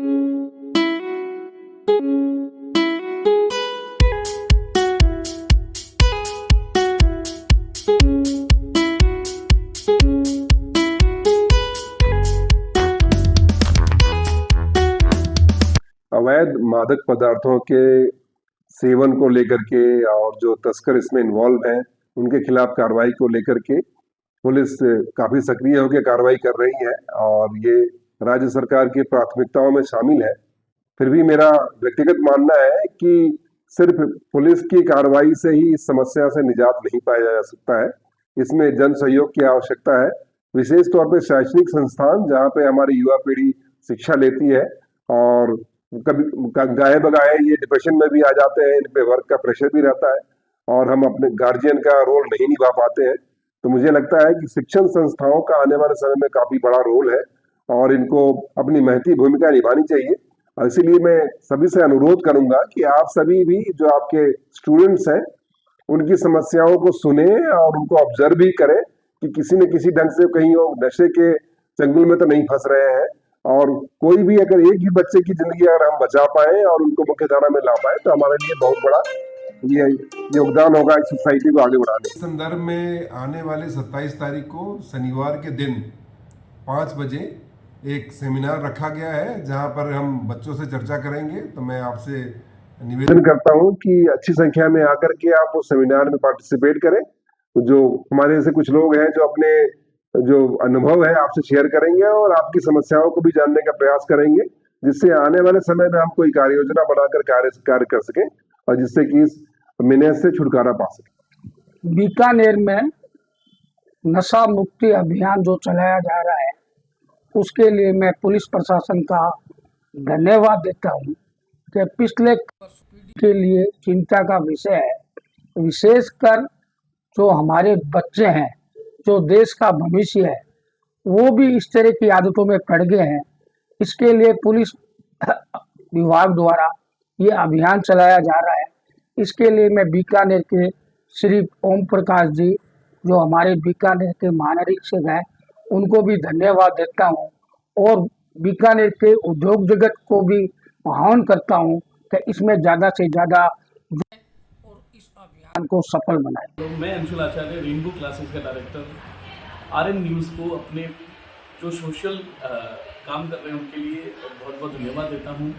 अवैध मादक पदार्थों के सेवन को लेकर के और जो तस्कर इसमें इन्वॉल्व हैं उनके खिलाफ कार्रवाई को लेकर के पुलिस काफी सक्रिय होकर कार्रवाई कर रही है और ये राज्य सरकार की प्राथमिकताओं में शामिल है। फिर भी मेरा व्यक्तिगत मानना है कि सिर्फ पुलिस की कार्रवाई से ही इस समस्या से निजात नहीं पाया जा सकता है। इसमें जन सहयोग की आवश्यकता है, विशेष तौर पे शैक्षणिक संस्थान जहाँ पे हमारी युवा पीढ़ी शिक्षा लेती है और कभी गाए बगाए ये डिप्रेशन में भी आ जाते हैं, इन पे वर्क का प्रेशर भी रहता है और हम अपने गार्जियन का रोल नहीं निभा पाते हैं। तो मुझे लगता है कि शिक्षण संस्थाओं का आने वाले समय में काफी बड़ा रोल है और इनको अपनी महती भूमिका निभानी चाहिए। और इसीलिए मैं सभी से अनुरोध करूंगा कि आप सभी भी जो आपके स्टूडेंट्स हैं उनकी समस्याओं को सुने और उनको ऑब्जर्व भी करें कि किसी न किसी ढंग से कहीं वो नशे के चंगुल में तो नहीं फंस रहे हैं। और कोई भी अगर एक भी बच्चे की जिंदगी अगर हम बचा पाए और उनको मुख्य धारा में ला पाए तो हमारे लिए बहुत बड़ा ये योगदान होगा इस सोसाइटी को आगे बढ़ाने। इस संदर्भ में आने वाले 27 तारीख को शनिवार के दिन 5 बजे एक सेमिनार रखा गया है जहां पर हम बच्चों से चर्चा करेंगे। तो मैं आपसे निवेदन करता हूं कि अच्छी संख्या में आकर के आप उस सेमिनार में पार्टिसिपेट करें। जो हमारे ऐसे कुछ लोग हैं जो अपने जो अनुभव है आपसे शेयर करेंगे और आपकी समस्याओं को भी जानने का प्रयास करेंगे, जिससे आने वाले समय में हम कोई कार्य योजना बनाकर कार्य कर सकें और जिससे कि इस मेहनत से छुटकारा पा सकें। बीकानेर में नशा मुक्ति अभियान जो चलाया जा रहा है उसके लिए मैं पुलिस प्रशासन का धन्यवाद देता हूं कि पिछले के लिए चिंता का विषय है। विशेषकर जो हमारे बच्चे हैं, जो देश का भविष्य है, वो भी इस तरह की आदतों में पड़ गए हैं। इसके लिए पुलिस विभाग द्वारा ये अभियान चलाया जा रहा है। इसके लिए मैं बीकानेर के श्री ओम प्रकाश जी जो हमारे बीकानेर के महानिरीक्षक हैं उनको भी धन्यवाद देता हूँ और बीकानेर के उद्योग जगत को भी आह्वान करता हूँ कि इसमें ज़्यादा से ज़्यादा और इस अभियान को सफल बनाए। तो मैं अंशुल आचार्य, रेनबो क्लासेस का डायरेक्टर, आरएन न्यूज़ को अपने जो सोशल काम कर रहे हैं उनके लिए बहुत बहुत धन्यवाद देता हूँ।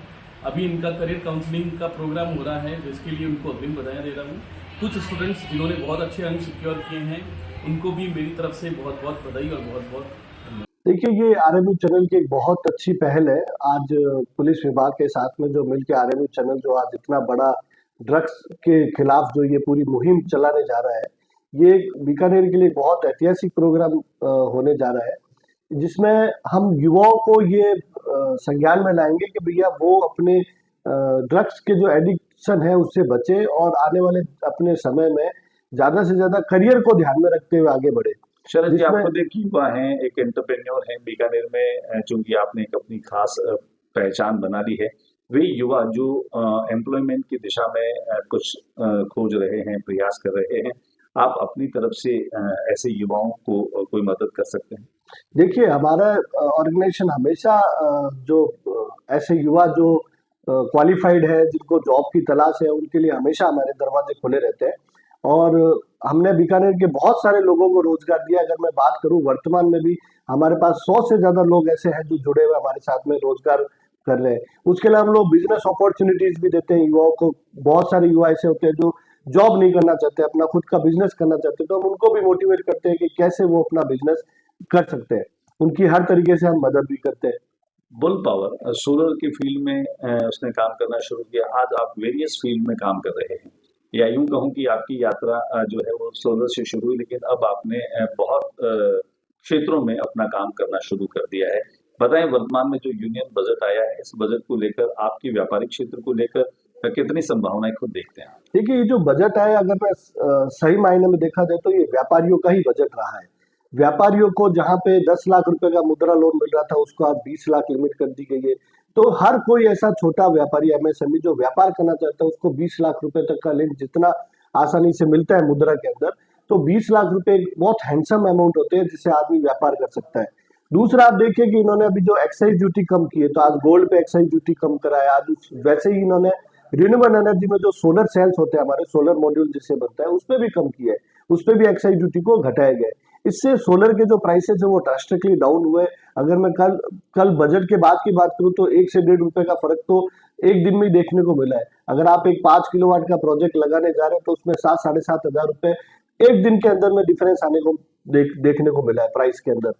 अभी इनका करियर काउंसलिंग का प्रोग्राम हो रहा है जिसके लिए उनको अग्रिम बधाई दे रहा हूँ। कुछ स्टूडेंट्स जिन्होंने बहुत अच्छे अंक सिक्योर किए हैं उनको भी मेरी तरफ से बहुत बहुत बधाई और बहुत बहुत धन्यवाद। देखिए, ये आरएमयू चैनल की एक बहुत अच्छी पहल है। आज पुलिस विभाग के साथ में जो मिलकर आरएमयू चैनल जो आज इतना बड़ा ड्रग्स के खिलाफ जो ये पूरी मुहिम चलाने जा रहा है, ये बीकानेर के लिए बहुत ऐतिहासिक प्रोग्राम होने जा रहा है, जिसमें हम युवाओं को ये संज्ञान में लाएंगे कि भैया वो अपने ड्रग्स के जो एडिक्शन है उससे बचे और आने वाले अपने समय में ज्यादा से ज्यादा करियर को ध्यान में रखते हुए आगे बढ़े। शरद जी, आपको एक युवा हैं, एक एंटरप्रेन्योर हैं बीकानेर में, चूंकि आपने एक अपनी खास पहचान बना ली है। वे युवा जो एम्प्लॉयमेंट की दिशा में कुछ खोज रहे हैं, प्रयास कर रहे हैं, आप अपनी तरफ से ऐसे युवाओं को कोई मदद कर सकते हैं? देखिए, हमारा ऑर्गेनाइजेशन हमेशा जो ऐसे युवा जो क्वालिफाइड है, जिनको जॉब की तलाश है, उनके लिए हमेशा हमारे दरवाजे खुले रहते हैं और हमने बीकानेर के बहुत सारे लोगों को रोजगार दिया। अगर मैं बात करूं, वर्तमान में भी हमारे पास 100 से ज्यादा लोग ऐसे हैं जो जुड़े हुए हमारे साथ में रोजगार कर रहे हैं। उसके अलावा हम लोग बिजनेस अपॉर्चुनिटीज भी देते हैं युवाओं को। बहुत सारे युवा ऐसे होते हैं जो जॉब नहीं करना चाहते, अपना खुद का बिजनेस करना चाहते हैं, तो हम उनको भी मोटिवेट करते हैं कि कैसे वो अपना बिजनेस कर सकते हैं। उनकी हर तरीके से हम मदद भी करते हैं। बुल पावर सोलर की फील्ड में उसने काम करना शुरू किया। आज आप वेरियस फील्ड में काम कर रहे हैं, या यूं कहूं कि आपकी यात्रा जो है वो सोलर से शुरू हुई, लेकिन अब आपने बहुत क्षेत्रों में अपना काम करना शुरू कर दिया है। बताएं, वर्तमान में जो यूनियन बजट आया है, इस बजट को लेकर आपकी व्यापारिक क्षेत्र को लेकर कितनी संभावनाएं खुद देखते हैं? देखिए, ये जो बजट आया, अगर मैं सही मायने में देखा जाए तो ये व्यापारियों का ही बजट रहा है। व्यापारियों को जहाँ पे 10 लाख रुपए का मुद्रा लोन मिल रहा था, उसको आज 20 लाख लिमिट कर दी गई है। तो हर कोई ऐसा छोटा व्यापारी, एमएसएमई जो व्यापार करना चाहता है, उसको 20 लाख रुपए तक का लिमिट जितना आसानी से मिलता है मुद्रा के अंदर, तो 20 लाख रुपए बहुत हैंडसम अमाउंट होते हैं जिससे आदमी व्यापार कर सकता है। दूसरा आप देखिए कि इन्होंने अभी जो एक्साइज ड्यूटी कम की है, तो आज गोल्ड पे एक्साइज ड्यूटी कम कराया, वैसे ही इन्होंने रिन्यूएबल एनर्जी में जो सोलर सेल्स होते हैं हमारे, सोलर मॉड्यूल जिससे बनता है, उसपे भी कम किया है, उसपे भी एक्साइज ड्यूटी को घटाया गया है। इससे सोलर के जो प्राइसेस है वो ड्रास्टिकली डाउन हुए। अगर मैं कल बजट के बाद की बात करूं तो 1 से 1.5 रुपए का फर्क तो एक दिन में ही देखने को मिला है। अगर आप एक 5 किलोवाट का प्रोजेक्ट लगाने जा रहे हैं तो उसमें 7-7.5 हजार रुपए एक दिन के अंदर में डिफरेंस आने को देखने को मिला है प्राइस के अंदर।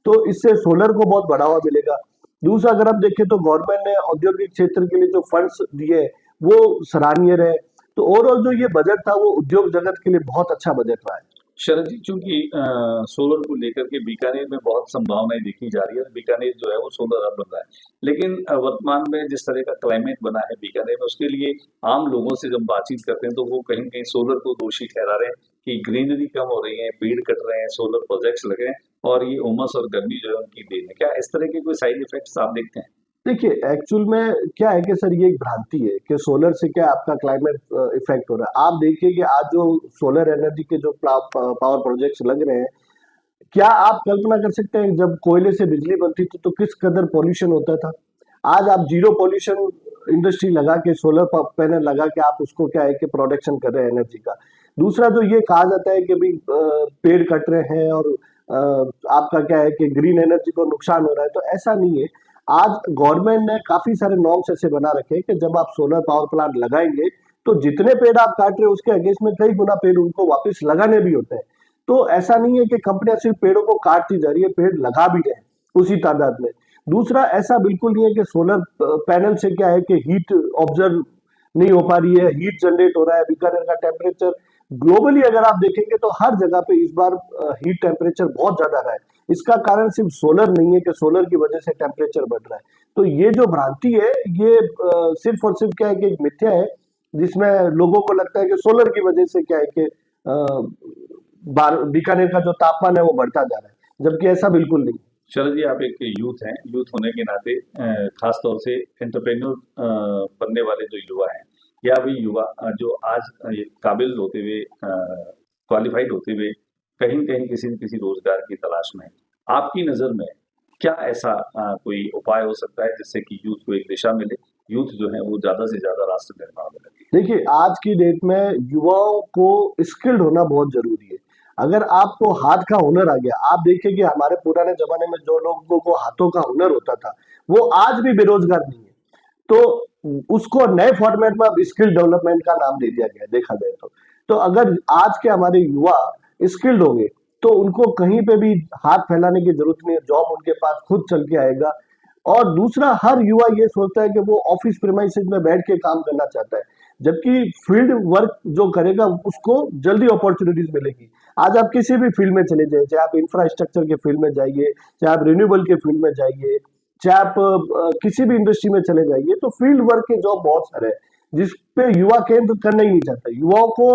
तो इससे सोलर को बहुत बढ़ावा मिलेगा। दूसरा अगर आप देखें तो गवर्नमेंट ने औद्योगिक क्षेत्र के लिए जो फंड्स दिए वो सराहनीय रहे। तो ओवरऑल जो ये बजट था वो उद्योग जगत के लिए बहुत अच्छा बजट रहा है। शरद जी, चूंकि सोलर को लेकर के बीकानेर में बहुत संभावनाएं देखी जा रही है, बीकानेर जो है वो सोलर हब बन रहा है, लेकिन वर्तमान में जिस तरह का क्लाइमेट बना है बीकानेर में, उसके लिए आम लोगों से जब बातचीत करते हैं तो वो कहीं कहीं सोलर को दोषी ठहरा रहे हैं कि ग्रीनरी कम हो रही है, पेड़ कट रहे हैं, सोलर प्रोजेक्ट्स लगे हैं और ये उमस और गर्मी जो है उनकी देन है। क्या इस तरह के कोई साइड इफेक्ट्स आप देखते हैं? देखिए एक्चुअल में क्या है कि सर ये एक भ्रांति है कि सोलर से क्या आपका क्लाइमेट इफेक्ट हो रहा है। आप देखिए कि आज जो सोलर एनर्जी के जो पावर प्रोजेक्ट्स लग रहे हैं, क्या आप कल्पना कर सकते हैं जब कोयले से बिजली बनती थी तो किस कदर पॉल्यूशन होता था। आज आप जीरो पॉल्यूशन इंडस्ट्री लगा के, सोलर पैनल लगा के आप उसको क्या है कि प्रोडक्शन कर रहे हैं एनर्जी का। दूसरा जो ये कहा जाता है कि भाई पेड़ कट रहे हैं और आपका क्या है कि ग्रीन एनर्जी को नुकसान हो रहा है, तो ऐसा नहीं है। आज गवर्नमेंट ने काफी सारे नॉर्म्स ऐसे बना रखे हैं कि जब आप सोलर पावर प्लांट लगाएंगे तो जितने पेड़ आप काट रहे हो उसके अगेंस्ट में कई गुना पेड़ उनको वापस लगाने भी होते हैं। तो ऐसा नहीं है कि कंपनियां सिर्फ पेड़ों को काटती जा रही है, पेड़ लगा भी रहे हैं उसी तादाद में। दूसरा ऐसा बिल्कुल नहीं है कि सोलर पैनल से क्या है कि हीट ऑब्जर्व नहीं हो पा रही है, हीट जनरेट हो रहा है। बीकानेर का टेम्परेचर ग्लोबली अगर आप देखेंगे तो हर जगह पे इस बार हीट टेम्परेचर बहुत ज्यादा रहा है। इसका कारण सिर्फ सोलर नहीं है कि सोलर की वजह से टेम्परेचर बढ़ रहा है। तो ये जो भ्रांति है ये सिर्फ और सिर्फ क्या है कि एक मिथ्या है, जिसमें लोगों को लगता है कि सोलर की वजह से क्या है कि बीकानेर का जो तापमान है वो बढ़ता जा रहा है, जबकि ऐसा बिल्कुल नहीं। शरद जी, आप एक यूथ हैं, यूथ होने के नाते खास तौर से एंटरप्रेन्योर बनने वाले जो युवा हैं या भी युवा जो आज ये काबिल होते हुए, क्वालिफाइड होते हुए कहीं कहीं किसी न किसी रोजगार की तलाश में, आपकी नज़र में क्या ऐसा कोई उपाय हो सकता है जिससे कि यूथ को एक दिशा मिले, यूथ जो है वो ज़्यादा से ज़्यादा राष्ट्र निर्माण में लगे? देखिए आज की डेट में युवाओं को स्किल्ड होना बहुत जरूरी है। अगर आपको हाथ का हुनर आ गया, आप देखिए कि हमारे पुराने जमाने में जो लोगों को हाथों का हुनर होता था वो आज भी बेरोजगार नहीं है। तो उसको नए फॉर्मेट में अब स्किल डेवलपमेंट का नाम दे दिया गया देखा जाए तो अगर आज के हमारे युवा स्किल्ड होंगे तो उनको कहीं पे भी हाथ फैलाने की जरूरत नहीं है, जॉब उनके पास खुद चल के आएगा। और दूसरा हर युवा ये सोचता है कि वो ऑफिस प्रेमाइसेस में बैठ के काम करना चाहता है, जबकि फील्ड वर्क जो करेगा उसको जल्दी अपॉर्चुनिटीज मिलेगी। आज आप किसी भी फील्ड में चले जाइए, चाहे आप इंफ्रास्ट्रक्चर के फील्ड में जाइए, चाहे आप रिन्यूएबल के फील्ड में जाइए, चाहे आप किसी भी इंडस्ट्री में चले जाइए, तो फील्ड वर्क के जॉब बहुत सारे हैं जिसपे युवा केंद्र करना ही नहीं चाहता। युवाओं को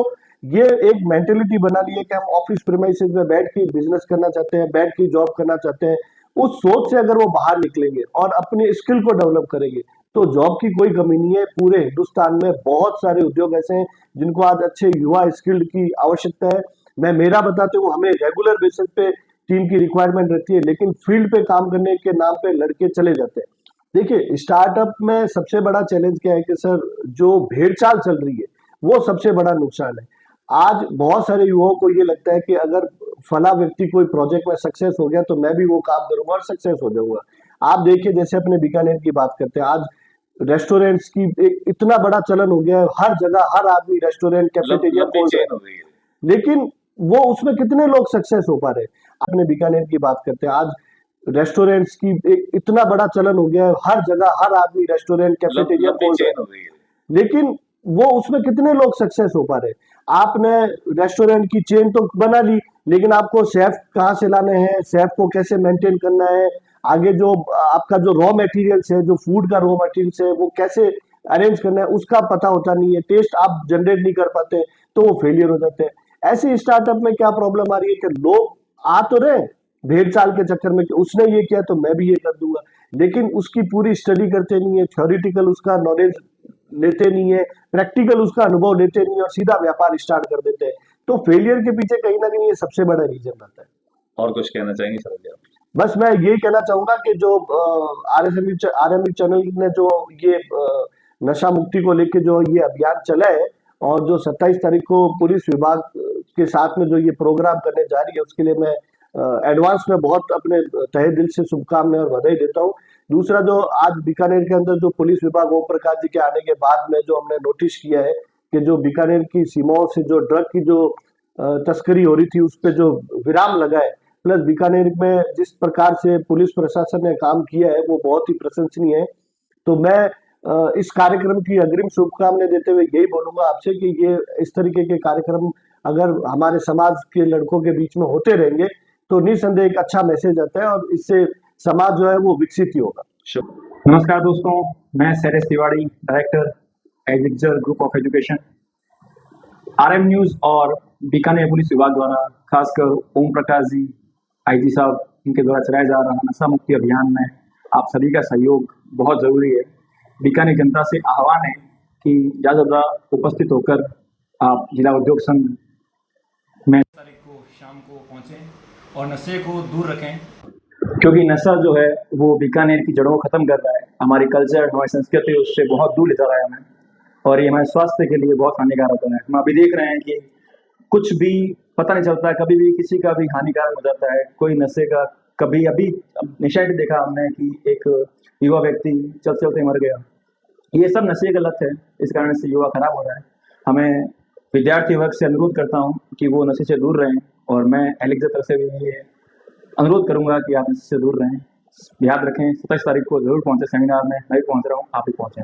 ये एक मेंटेलिटी बना ली है कि हम ऑफिस प्रेमाइसेस में बैठ के बिजनेस करना चाहते हैं, बैठ के जॉब करना चाहते हैं। उस सोच से अगर वो बाहर निकलेंगे और अपने स्किल को डेवलप करेंगे तो जॉब की कोई कमी नहीं है। पूरे हिंदुस्तान में बहुत सारे उद्योग ऐसे हैं जिनको आज अच्छे युवा स्किल्ड की आवश्यकता है। मैं मेरा बताते हूँ, हमें रेगुलर बेसिस पे टीम की रिक्वायरमेंट रहती है, लेकिन फील्ड पे काम करने के नाम पे लड़के चले जाते हैं। देखिए स्टार्टअप में सबसे बड़ा चैलेंज क्या है कि सर जो भेड़चाल चल रही है वो सबसे बड़ा नुकसान है। आज बहुत सारे युवाओं को ये लगता है कि अगर फला व्यक्ति कोई प्रोजेक्ट में सक्सेस हो गया तो मैं भी वो काम करूंगा और सक्सेस हो जाऊंगा। आप देखिए जैसे अपने बीकानेर की बात करते हैं, आज रेस्टोरेंट्स की एक इतना बड़ा चलन हो गया है, हर जगह हर आदमी रेस्टोरेंट कैफेटेरिया खोल रहा है, लेकिन वो उसमें कितने लोग सक्सेस हो पा रहे हैं। अपने बीकानेर की बात करते हैं, आज रेस्टोरेंट्स की एक इतना बड़ा चलन हो गया है, हर जगह हर आदमी रेस्टोरेंट कैफेटेरिया खोल रहा है, लेकिन वो उसमें कितने लोग सक्सेस हो पा रहे हैं। आपने रेस्टोरेंट की चेन तो बना ली, लेकिन आपको शेफ कहाँ से लाने हैं, शेफ को कैसे मेंटेन करना है, आगे जो आपका जो रॉ मटेरियल्स है, जो फूड का रॉ मटेरियल्स है, वो कैसे अरेंज करना है उसका पता होता नहीं है, टेस्ट आप जनरेट नहीं कर पाते तो वो फेलियर हो जाते हैं। ऐसे स्टार्टअप में क्या प्रॉब्लम आ रही है कि लोग आ तो रहे भेड़ चाल के चक्कर में कि उसने ये किया तो मैं भी ये कर दूंगा, लेकिन उसकी पूरी स्टडी करते नहीं है, थ्योरेटिकल उसका नॉलेज लेते नहीं है, प्रैक्टिकल उसका अनुभव लेते नहीं है और सीधा व्यापार स्टार्ट कर देते हैं। तो फेलियर के पीछे कहीं ना कहीं ये सबसे बड़ा रीजन रहता है। और कुछ कहना चाहेंगे सर जी आप? बस मैं यही कहना चाहूंगा कि जो आरएमई चैनल ने जो ये नशा मुक्ति को लेकर जो ये अभियान चला है और जो 27 तारीख को पुलिस विभाग के साथ में जो ये प्रोग्राम करने जा रही है, उसके लिए मैं एडवांस में बहुत अपने तहे दिल से शुभकामनाएं और बधाई देता हूँ। दूसरा, जो आज बीकानेर के अंदर जो पुलिस विभाग ओम प्रकाश जी के आने के बाद में जो हमने नोटिस किया है कि जो बीकानेर की सीमाओं से जो ड्रग की जो तस्करी हो रही थी, उस पर जो विराम लगा है, प्लस बीकानेर में जिस प्रकार से पुलिस प्रशासन ने काम किया है वो बहुत ही प्रशंसनीय है। तो मैं इस कार्यक्रम की अग्रिम शुभकामनाएं देते हुए यही बोलूंगा आपसे कि ये इस तरीके के कार्यक्रम अगर हमारे समाज के लड़कों के बीच में होते रहेंगे तो निसंदेह एक अच्छा मैसेज आता है और इससे समाज जो है वो विकसित ही होगा। नमस्कार दोस्तों, मैं Shailesh Tiwari, director agriculture group of education. RM news और बीकानेर पुलिस विभाग द्वारा खासकर ओम प्रकाश जी आईजी साहब इनके द्वारा चलाया जा रहा नशा मुक्ति अभियान में आप सभी का सहयोग बहुत ज़रूरी है। बीकानेर जनता से आह्वान है कि ज़्यादा उपस्थित होकर आप जिला उद्योग संघ में तारीख को शाम को पहुँचें और नशे को दूर रखें, क्योंकि नशा जो है वो बीकानेर की जड़ों को ख़त्म कर रहा है, हमारी कल्चर, हमारी संस्कृति उससे बहुत दूर ले जा रहा है हमें, और ये हमारे स्वास्थ्य के लिए बहुत हानिकारक है। हम अभी देख रहे हैं कि कुछ भी पता नहीं चलता, कभी भी किसी का भी हानिकारक हो जाता है, कोई नशे का कभी अभी निशान देखा हमने कि एक युवा व्यक्ति चलते चलते मर गया। ये सब नशे का लत है, इस कारण से युवा खराब हो रहा है। हमें विद्यार्थी वर्ग से अनुरोध करता हूँ कि वो नशे से दूर रहें, और मैं एलेक्सा तरफ से भी ये अनुरोध करूंगा कि आप नशे से दूर रहें। याद रखें 27 तारीख को जरूर पहुंचे सेमिनार में, मैं भी पहुंच रहा हूँ, आप भी पहुंचे।